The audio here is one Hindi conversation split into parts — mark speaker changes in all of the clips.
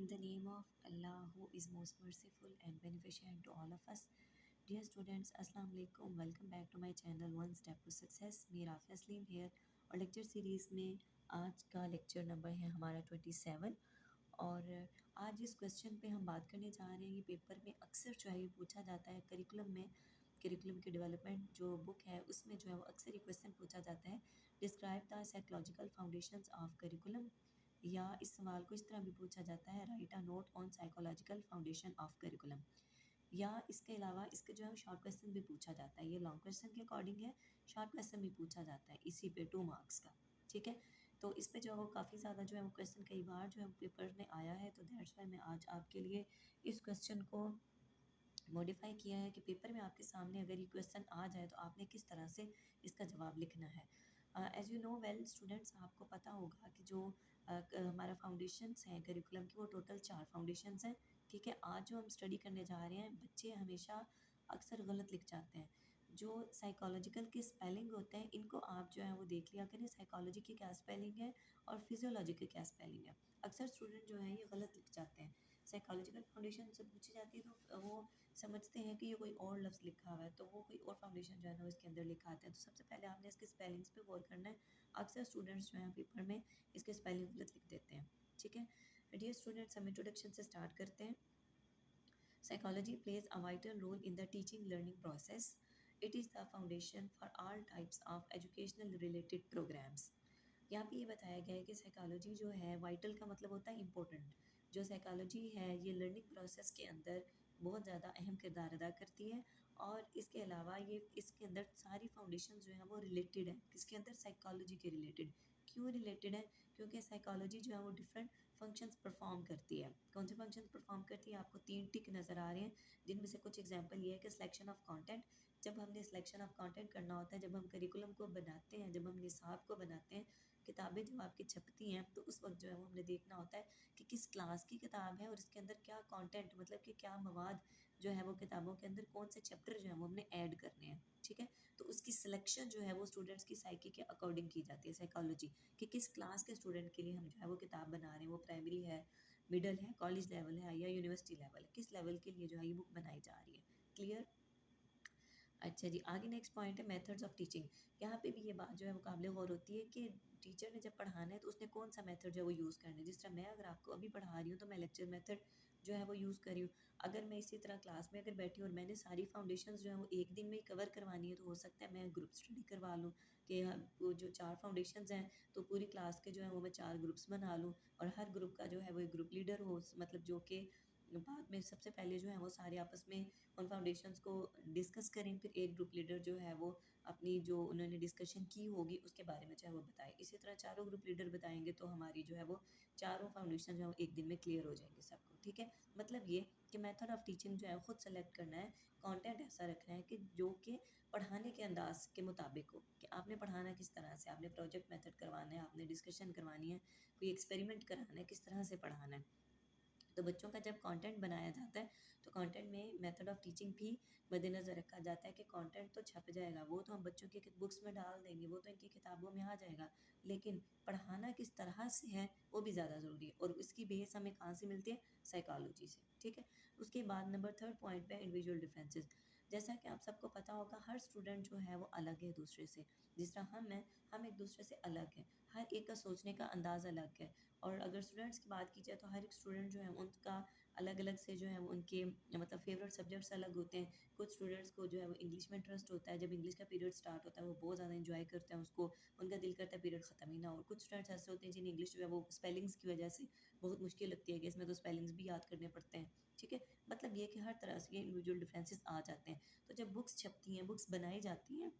Speaker 1: In the name of Allah, who is most merciful and beneficent to all of us. Dear students, Assalamu alaikum. Welcome back to my channel One Step to Success. मैं राफिया सलीम here और लेक्चर सीरीज़ में आज का लेक्चर नंबर है हमारा 27। और आज जिस क्वेश्चन पे हम बात करने जा रहे हैं ये पेपर में अक्सर जो है ये पूछा जाता है करिकुलम के डेवलपमेंट जो बुक है उसमें जो है वो अक्सर ये क्वेश्चन पूछा जाता है, describe the psychological foundations of curriculum. या इस सवाल को इस तरह भी पूछा जाता है, right a note on psychological foundation of curriculum. या इसके अलावा इसके जो है शॉर्ट क्वेश्चन भी पूछा जाता है, ये लॉन्ग क्वेश्चन के अकॉर्डिंग है, शॉर्ट क्वेश्चन भी पूछा जाता है इसी पे 2 मार्क्स का। ठीक है, तो इस पे जो है वो काफ़ी ज़्यादा जो है वो क्वेश्चन कई बार जो है पेपर में आया है, तो दैट्स वाई मैं आज आपके लिए इस क्वेश्चन को मॉडिफाई किया है कि पेपर में आपके सामने अगर ये क्वेश्चन आ जाए तो आपने किस तरह से इसका जवाब लिखना है। As you know well students, आपको पता होगा कि जो हमारा फाउंडेशंस हैं करिकुलम के वो टोटल 4 फाउंडेशंस हैं। ठीक है, आज जो हम स्टडी करने जा रहे हैं बच्चे हमेशा अक्सर गलत लिख जाते हैं। जो साइकोलॉजिकल के स्पेलिंग होते हैं इनको आप जो है वो देख लिया करें, साइकोलॉजी की क्या स्पेलिंग है और फिजियोलॉजी की क्या स्पेलिंग है। अक्सर स्टूडेंट जो है ये गलत लिख जाते हैं, साइकोलॉजिकल फाउंडेशन से पूछी जाती है तो वो समझते हैं कि ये कोई और लफ्ज़ लिखा हुआ है, तो वो कोई और फाउंडेशन जो है ना इसके अंदर लिखा आता है। तो सबसे पहले आपने इसके स्पेलिंग्स पे गौर करना है। अक्सर स्टूडेंट्स जो हैं पेपर में इसके स्पेलिंग गलत लिख देते हैं। ठीक है, डियर स्टूडेंट्स, हम इंट्रोडक्शन से स्टार्ट करते हैं। Psychology plays a vital role in the teaching learning process. It is the foundation for all types of educational related programs. यहाँ पे ये बताया गया है कि साइकोलॉजी जो है वाइटल का मतलब होता है इम्पोर्टेंट। जो साइकोलॉजी है ये लर्निंग प्रोसेस के अंदर बहुत ज़्यादा अहम किरदार अदा करती है। और इसके अलावा ये इसके अंदर सारी फाउंडेशन जो है वो रिलेटेड है, किसके अंदर, साइकोलॉजी के रिलेटेड। क्यों रिलेटेड है? क्योंकि साइकोलॉजी जो है वो डिफरेंट फंक्शंस परफॉर्म करती है। कौन से फंक्शंस परफॉर्म करती है? आपको 3 टिक नज़र आ रहे हैं, जिनमें से कुछ एग्जांपल ये है कि सिलेक्शन ऑफ कंटेंट। जब हमने सिलेक्शन ऑफ कंटेंट करना होता है, जब हम करिकुलम को बनाते हैं, जब हम निसाब को बनाते हैं, किताबें जब आपकी छपती हैं तो उस वक्त जो है वो हमने देखना होता है कि किस क्लास की किताब है और इसके अंदर क्या कंटेंट, मतलब कि क्या मवाद जो है वो किताबों के अंदर कौन से चैप्टर जो है वो हमने ऐड करने हैं। ठीक है, तो उसकी सिलेक्शन जो है वो स्टूडेंट्स की साइकी के अकॉर्डिंग की जाती है, साइकोलॉजी कि किस क्लास के स्टूडेंट के लिए हम जो है वो किताब बना रहे हैं, वो प्राइमरी है, मिडल है, कॉलेज लेवल है या यूनिवर्सिटी लेवल है, किस लेवल के लिए जो है ये बुक बनाई जा रही है। क्लियर? अच्छा जी, आगे नेक्स्ट पॉइंट है मेथड्स ऑफ टीचिंग। यहाँ पे भी ये बात जो है वो काबिल गौर होती है कि टीचर ने जब पढ़ाना है तो उसने कौन सा मेथड जो है वो यूज़ करना है। जिस तरह मैं अगर आपको अभी पढ़ा रही हूँ तो मैं लेक्चर मेथड जो है वो यूज़ कर रही हूँ। अगर मैं इसी तरह क्लास में अगर बैठी हूँ और मैंने सारी फाउंडेशंस जो है वो एक दिन में ही कवर करवानी है, तो हो सकता है मैं ग्रुप स्टडी करवा लूँ कि वो जो 4 फाउंडेशंस हैं तो पूरी क्लास के जो है वो मैं 4 ग्रुप्स बना लूँ और हर ग्रुप का जो है वो एक ग्रुप लीडर हो, मतलब जो कि बाद में सबसे पहले जो है वो सारे आपस में उन फाउंडेशंस को डिस्कस करें, फिर एक ग्रुप लीडर जो है वो अपनी जो उन्होंने डिस्कशन की होगी उसके बारे में चाहे वो बताए। इसी तरह चारों ग्रुप लीडर बताएंगे तो हमारी जो है वो चारों फाउंडेशन जो है वो एक दिन में क्लियर हो जाएंगे सबको। ठीक है, मतलब ये कि मेथड ऑफ टीचिंग जो है खुद सेलेक्ट करना है, कंटेंट ऐसा रखना है कि जो कि पढ़ाने के अंदाज के मुताबिक हो, कि आपने पढ़ाना किस तरह से, आपने प्रोजेक्ट मेथड करवाना है, आपने डिस्कशन करवानी है, कोई एक्सपेरिमेंट कराना है, किस तरह से पढ़ाना है। तो बच्चों का जब कंटेंट बनाया जाता है तो कंटेंट में मेथड ऑफ टीचिंग भी मद्देनज़र रखा जाता है कि कंटेंट तो छप जाएगा, वो तो हम बच्चों की बुक्स में डाल देंगे, वो तो इनकी किताबों में आ जाएगा, लेकिन पढ़ाना किस तरह से है वो भी ज़्यादा ज़रूरी है। और उसकी बेस हमें कहाँ से मिलती है? साइकोलॉजी से। ठीक है, उसके बाद नंबर 3 पॉइंट पे इंडिविजुअल डिफरेंसेस। जैसा कि आप सबको पता होगा हर स्टूडेंट जो है वो अलग है दूसरे से। जिस तरह हम हैं, हम एक दूसरे से अलग हैं, हर एक का सोचने का अंदाज़ अलग है। और अगर स्टूडेंट्स की बात की जाए तो हर एक स्टूडेंट जो है उनका अलग अलग से जो है वो उनके मतलब फेवरेट सब्जेक्ट्स अलग होते हैं। कुछ स्टूडेंट्स को जो है वो इंग्लिश में इंटरेस्ट होता है, जब इंग्लिश का पीरियड स्टार्ट होता है वो बहुत ज़्यादा इंजॉय करते हैं उसको, उनका दिल करता है पीरियड ख़त्म ही ना हो। और कुछ स्टूडेंट्स ऐसे होते हैं जिन्हें इंग्लिश जो है वो स्पेलिंग्स की वजह से बहुत मुश्किल लगती है कि इसमें तो स्पेलिंग्स भी याद करने पड़ते हैं। ठीक है, मतलब ये कि हर तरह से ये इंडिविजुअल डिफरेंसेस आ जाते हैं। तो जब बुक्स छपती हैं, बुक्स बनाई जाती हैं,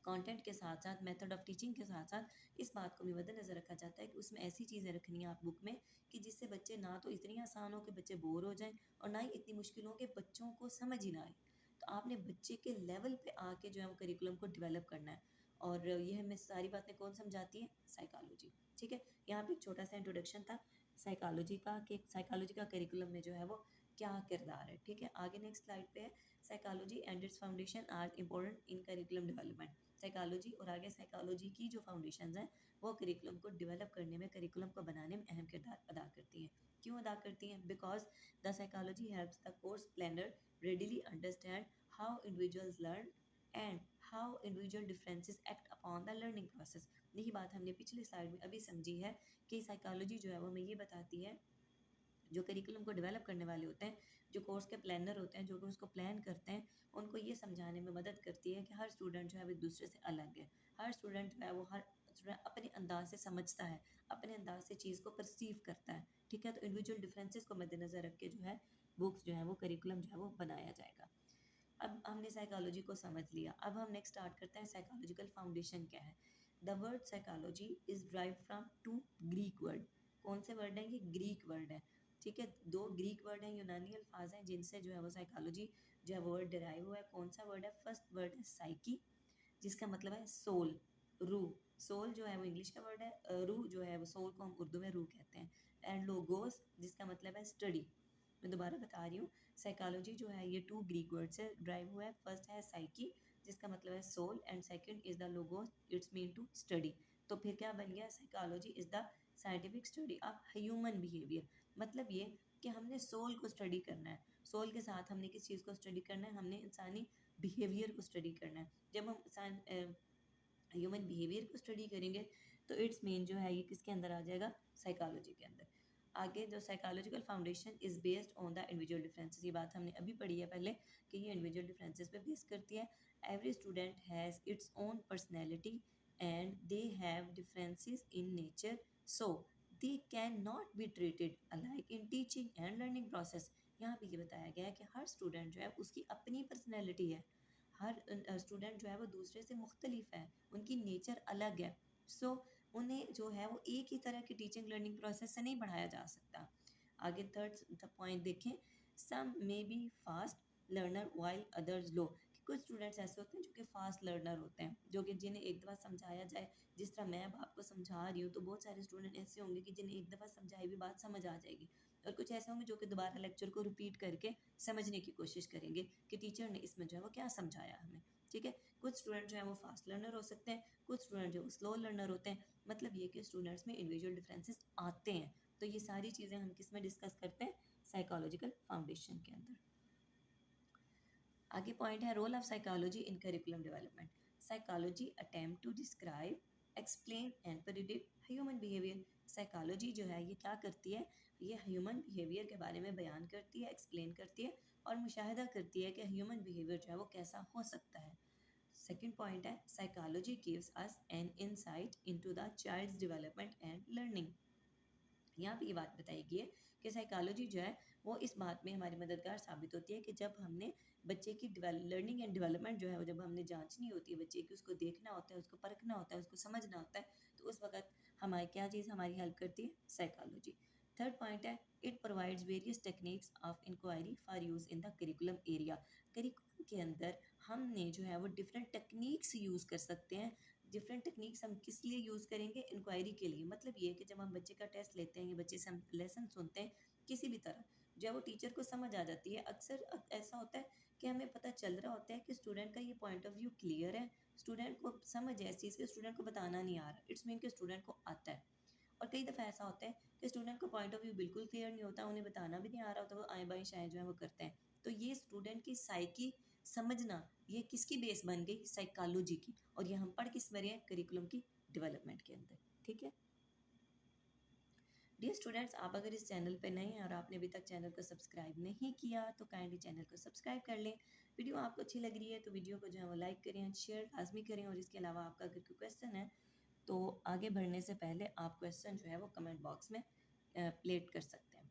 Speaker 1: कंटेंट के साथ-साथ मेथड ऑफ टीचिंग के साथ-साथ इस बात को भी मद्देनज़र रखा जाता है कि उसमें ऐसी चीज़ें रखनी है आप बुक में कि जिससे बच्चे ना तो इतनी आसान हो कि बच्चे बोर हो जाएँ और ना ही इतनी मुश्किल हो कि बच्चों को समझ ही ना आए। तो आपने बच्चे के लेवल पे आके जो है वो करिकुलम को डेवलप करना है। और ये हमें सारी बातें कौन समझाती है? साइकोलॉजी। ठीक है, यहाँ पे एक छोटा-सा इंट्रोडक्शन था साइकोलॉजी का कि साइकोलॉजी का करिकुलम में जो है वो क्या किरदार है। ठीक है, आगे नेक्स्ट स्लाइड पे है psychology and its foundation are important in curriculum development. Psychology और आगे साइकोलॉजी की जो फाउंडेशंस हैं वो करिकुलम को डेवलप करने में, करिकुलम को बनाने में अहम किरदार अदा करती हैं। क्यों अदा करती हैं? Because the psychology helps the course planner readily understand how individuals learn and how individual differences act upon the learning process। यही बात हमने पिछली स्लाइड में अभी समझी है कि साइकोलॉजी जो है वो हमें ये बताती है, जो करिकुलम को डेवलप करने वाले होते हैं, जो कोर्स के प्लानर होते हैं, जो कि उसको प्लान करते हैं, उनको ये समझाने में मदद करती है कि हर स्टूडेंट जो है वो एक दूसरे से अलग है। हर स्टूडेंट जो है वो हर स्टूडेंट अपने अंदाज से समझता है, अपने अंदाज से चीज़ को परसीव करता है। ठीक है, तो इंडिविजुअल डिफरेंसेस को मद्देनज़र रख के जो है बुक्स जो है वो करिकुलम जो है वो बनाया जाएगा। अब हमने साइकोलॉजी को समझ लिया, अब हम नेक्स्ट स्टार्ट करते हैं साइकोलॉजिकल फाउंडेशन क्या है। The word psychology is drive from two Greek word. कौन से वर्ड हैं? ये ग्रीक वर्ड है। ठीक है, दो ग्रीक वर्ड हैं, यूनानी अल्फाज हैं, जिनसे जो है वो साइकोलॉजी जो है वो वर्ड डिराइव हुआ है। कौन सा वर्ड है? फर्स्ट वर्ड है साइकी, जिसका मतलब है सोल, रूह। सोल जो है वो इंग्लिश का वर्ड है, रूह जो है वो सोल को हम उर्दू में रूह कहते हैं। एंड लोगोस, जिसका मतलब है स्टडी। मैं दोबारा बता रही हूँ, साइकोलॉजी जो है ये टू ग्रीक वर्ड से ड्राइव हुआ है। फर्स्ट है साइकी, जिसका मतलब है soul, and second is the logos, its mean to study. तो फिर क्या बन गया? Psychology is the scientific study of human behaviour. मतलब ये कि हमने सोल को स्टडी करना है, सोल के साथ हमने किस चीज़ को स्टडी करना है? हमने इंसानी बिहेवियर को स्टडी करना है। जब हम ह्यूमन बिहेवियर को स्टडी करेंगे तो इट्स मीन जो है ये किसके अंदर आ जाएगा? साइकोलॉजी के अंदर। आगे जो psychological foundation is based on the individual differences, ये बात हमने अभी पढ़ी है पहले कि ये इंडिविजुअल डिफरेंसेस पे बेस करती है। Every student has its own personality and they have differences in nature, so they can not be treated alike in teaching and learning process. यहाँ पे ये बताया गया है कि हर स्टूडेंट जो है उसकी अपनी पर्सनैलिटी है, हर स्टूडेंट जो है वो दूसरे से मुख्तलिफ है, उनकी नेचर अलग है। सो उन्हें जो है वो एक ही तरह की टीचिंग लर्निंग प्रोसेस से नहीं पढ़ाया जा सकता। आगे थर्ड पॉइंट देखें, some may be fast learner while others low. कि कुछ स्टूडेंट्स ऐसे होते हैं जो कि फास्ट लर्नर होते हैं, जो कि जिन्हें एक दफ़ा समझाया जाए, जिस तरह मैं अब आपको समझा रही हूँ, तो बहुत सारे स्टूडेंट ऐसे होंगे कि जिन्हें एक दफ़ा समझाई हुई बात समझ आ जाएगी, और कुछ ऐसे होंगे जो कि दोबारा लेक्चर को रिपीट करके समझने की कोशिश करेंगे कि टीचर ने इसमें जो है वो क्या समझाया हमें। ठीक है, कुछ स्टूडेंट जो है वो फास्ट लर्नर हो सकते हैं, कुछ स्टूडेंट जो स्लो लर्नर होते हैं। मतलब ये कि स्टूडेंट्स में इंडिविजुअल डिफरेंसेस आते हैं। तो ये सारी चीज़ें हम किस में डिस्कस करते हैं? साइकोलॉजिकल फाउंडेशन के अंदर। आगे पॉइंट है role of psychology in curriculum development. Psychology attempt to describe, explain and predict human behaviour. Psychology जो है ये क्या करती है? ये ह्यूमन बिहेवियर के बारे में बयान करती है, एक्सप्लेन करती है और मुशाहिदा करती है कि ह्यूमन बिहेवियर जो है वो कैसा हो सकता है। सेकेंड पॉइंट है psychology gives us an insight into the child's development and learning. यहाँ पे ये बात बताई गई है कि साइकोलॉजी जो है वो इस बात में हमारी मददगार साबित होती है कि जब हमने बच्चे की लर्निंग एंड डेवलपमेंट जो है वो जब हमने जांचनी होती है बच्चे की, उसको देखना होता है, उसको परखना होता है, उसको समझना होता है, तो उस वक्त हमारी क्या चीज़ हमारी हेल्प करती है? साइकोलॉजी। थर्ड पॉइंट है it provides various techniques of inquiry for use in the curriculum area. Curriculum के अंदर हमने जो है वो डिफरेंट टेक्निक्स यूज़ कर सकते हैं। डिफरेंट टेक्निक्स हम किस लिए यूज़ करेंगे? इंक्वायरी के लिए। मतलब ये है कि जब हम बच्चे का टेस्ट लेते हैं या बच्चे से हम लेसन सुनते हैं किसी भी तरह, जो है वो टीचर को समझ आ जाती है। अक्सर ऐसा होता है कि हमें पता चल रहा होता है कि स्टूडेंट का ये पॉइंट ऑफ व्यू क्लियर है, स्टूडेंट को समझ है इस चीज़ के, स्टूडेंट को बताना नहीं आ रहा, इट्स मीन कि स्टूडेंट को आता है। और कई दफ़ा ऐसा होता है कि स्टूडेंट का पॉइंट ऑफ व्यू बिल्कुल क्लियर नहीं होता, उन्हें बताना भी नहीं आ रहा होता, वो आए बाएँ शायद जो है वो करते हैं। तो ये स्टूडेंट की साइकी समझना, ये किसकी बेस बन गई? साइकोलॉजी की। और ये हम पढ़ किस में रहे हैं? करिकुलम की डेवलपमेंट के अंदर। ठीक है, डियर स्टूडेंट्स, आप अगर इस चैनल पे नए हैं और आपने अभी तक चैनल को सब्सक्राइब नहीं किया तो काइंडली चैनल को सब्सक्राइब कर लें। वीडियो आपको अच्छी लग रही है तो वीडियो को जो है वो लाइक करें, शेयर लाजमी करें, और इसके अलावा आपका अगर कोई क्वेश्चन है तो आगे बढ़ने से पहले आप क्वेश्चन जो है वो कमेंट बॉक्स में प्लेट कर सकते हैं।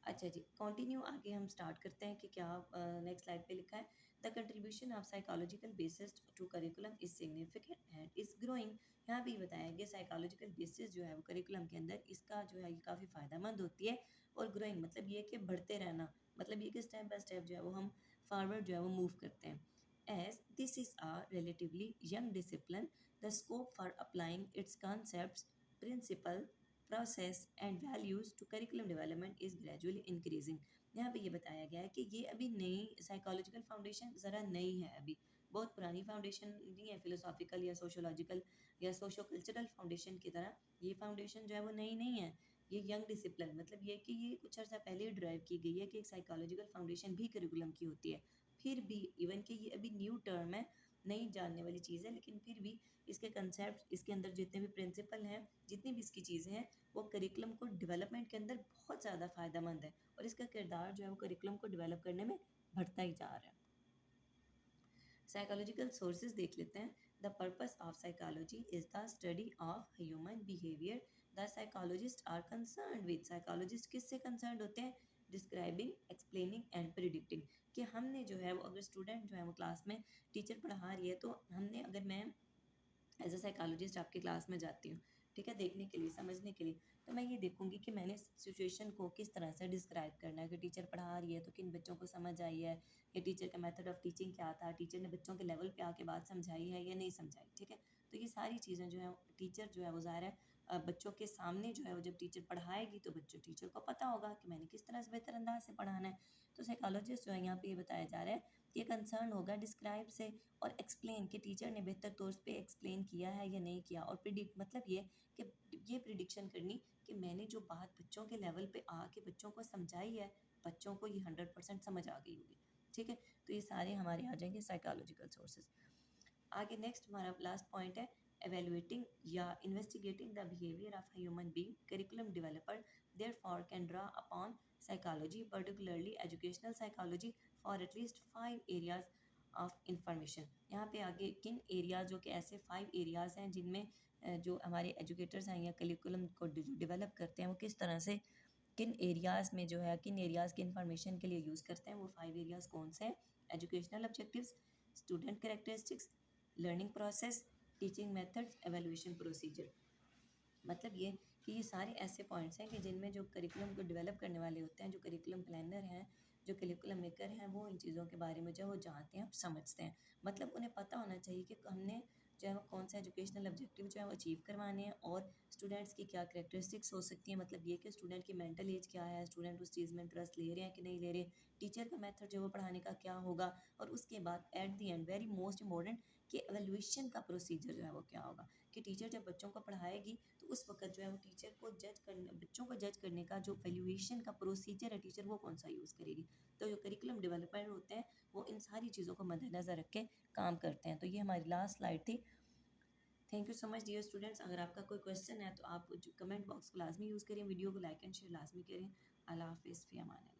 Speaker 1: अच्छा जी, कंटिन्यू आगे हम स्टार्ट करते हैं कि क्या नेक्स्ट स्लाइड पे लिखा है। The contribution of psychological basis to curriculum is significant and is growing. यहाँ भी बताया गया साइकोलॉजिकल बेसिस जो है वो करिकुलम के अंदर इसका जो है ये काफ़ी फ़ायदेमंद होती है। और ग्रोइंग मतलब ये कि बढ़ते रहना, मतलब ये कि स्टेप बाय स्टेप जो है वो हम फॉरवर्ड जो है वो मूव करते हैं। As this is a relatively young discipline, the scope for applying its concepts, principle, process and values to curriculum development is gradually increasing. यहाँ पे ये बताया गया है कि ये अभी नई साइकोलॉजिकल फाउंडेशन ज़रा नई है अभी, बहुत पुरानी फाउंडेशन नहीं है फिलोसॉफिकल या सोशोलॉजिकल या सोशो कल्चरल फाउंडेशन की तरह। ये फाउंडेशन जो है वो नई नहीं है, ये यंग डिसिप्लिन, मतलब ये कि ये कुछ अर्सा पहले ड्राइव की गई है कि एक साइकोलॉजिकल फाउंडेशन भी करिकुलम की होती है। फिर भी इवन कि ये अभी न्यू टर्म है, नई जानने वाली चीज़ है, लेकिन फिर भी इसके कंसेप्ट, इसके अंदर जितने भी प्रिंसिपल हैं, जितनी भी इसकी चीज़ें हैं, वो करिकुलम को डेवलपमेंट के अंदर बहुत ज़्यादा फ़ायदेमंद है और इसका किरदार जो है वो करिकुलम को डेवलप करने में बढ़ता ही जा रहा है। साइकोलॉजिकल सोर्सेज देख लेते हैं। The purpose of psychology is the study of human behaviour. The psychologist are concern with, psychologist किससे कंसर्न होते हैं? Describing, explaining and predicting. कि हमने जो है वो, अगर स्टूडेंट जो है वो क्लास में टीचर पढ़ा रही है, तो हमने, अगर मैं एज अ साइकोलॉजिस्ट आपकी क्लास में जाती हूँ, ठीक है, देखने के लिए, समझने के लिए, तो मैं ये देखूंगी कि मैंने सिचुएशन को किस तरह से डिस्क्राइब करना है। कि टीचर पढ़ा रही है तो किन बच्चों को समझ आई है, या टीचर का मेथड ऑफ टीचिंग क्या था, टीचर ने बच्चों के लेवल पे आके बात समझाई है या नहीं समझाई, ठीक है। तो ये सारी चीज़ें जो है टीचर जो है वो ज़ाहिर है बच्चों के सामने जो है वो जब टीचर पढ़ाएगी तो बच्चों टीचर को पता होगा कि मैंने किस तरह से बेहतर अंदाज से पढ़ाना है। तो साइकोलॉजिस्ट जो है यहाँ पे ये बताया जा रहा है कि ये कंसर्न होगा डिस्क्राइब से और एक्सप्लेन, कि टीचर ने बेहतर तौर पे एक्सप्लेन किया है या नहीं किया, और प्रिडिक्ट, मतलब कि ये प्रिडिक्शन करनी कि मैंने जो बात बच्चों के लेवल पे आके बच्चों को समझाई है, बच्चों को ये 100% समझ आ गई होगी, ठीक है। तो ये सारे हमारे आ जाएंगे साइकोलॉजिकल सोर्सेज। आगे नेक्स्ट हमारा लास्ट पॉइंट है evaluating या investigating the behavior of a human being. Curriculum developer therefore can draw upon psychology, particularly educational psychology, for at least 5 areas of information. यहाँ पे आगे किन एरियाज, जो कि ऐसे 5 एरियाज हैं जिनमें जो हमारे एजुकेटर्स हैं या करिकुलम को डिवेलप करते हैं, वो किस तरह से, किन एरियाज़ में जो है, किन एरियाज़ की इंफॉर्मेशन के लिए यूज़ करते हैं। वो 5 एरियाज़ कौन से हैं? Educational objectives, student characteristics, learning process, teaching methods, evaluation procedure. मतलब ये कि ये सारे ऐसे पॉइंट्स हैं कि जिनमें जो करिकुलम को डेवलप करने वाले होते हैं, जो करिकुलम प्लानर हैं, जो करिकुलम मेकर हैं, वो इन चीज़ों के बारे में जो है वो जानते हैं और समझते हैं। मतलब उन्हें पता होना चाहिए कि हमने जो है वो कौन सा एजुकेशनल ऑब्जेक्टिव जो है वो अचीव करवाने हैं, और स्टूडेंट्स की क्या करेक्टरिस्टिक्स हो सकती हैं। मतलब ये कि स्टूडेंट की मेंटल एज क्या है, स्टूडेंट उस चीज़ में इंटरेस्ट ले रहे हैं कि नहीं ले रहे, टीचर का मेथड जो है वो पढ़ाने का क्या होगा, और उसके बाद at the end very most important कि एवेल्यूशन का प्रोसीजर जो है वो क्या होगा। कि टीचर जब बच्चों को पढ़ाएगी तो उस वक्त जो है वो टीचर को जज करने, बच्चों को जज करने का जो वैल्यूएशन का प्रोसीजर है टीचर वो कौन सा यूज़ करेगी। तो जो करिकुलम डेवलपर होते हैं वो इन सारी चीज़ों को मद्देनज़र रख के काम करते हैं। तो ये हमारी लास्ट स्लाइड थी। Thank you so much dear students. अगर आपका कोई क्वेश्चन है तो आप कमेंट बॉक्स को लाजमी यूज़ करें, वीडियो को लाइक एंड शेयर लाजमी करें। अल्लाह हाफिज़, फ़ी अमान अल्लाह।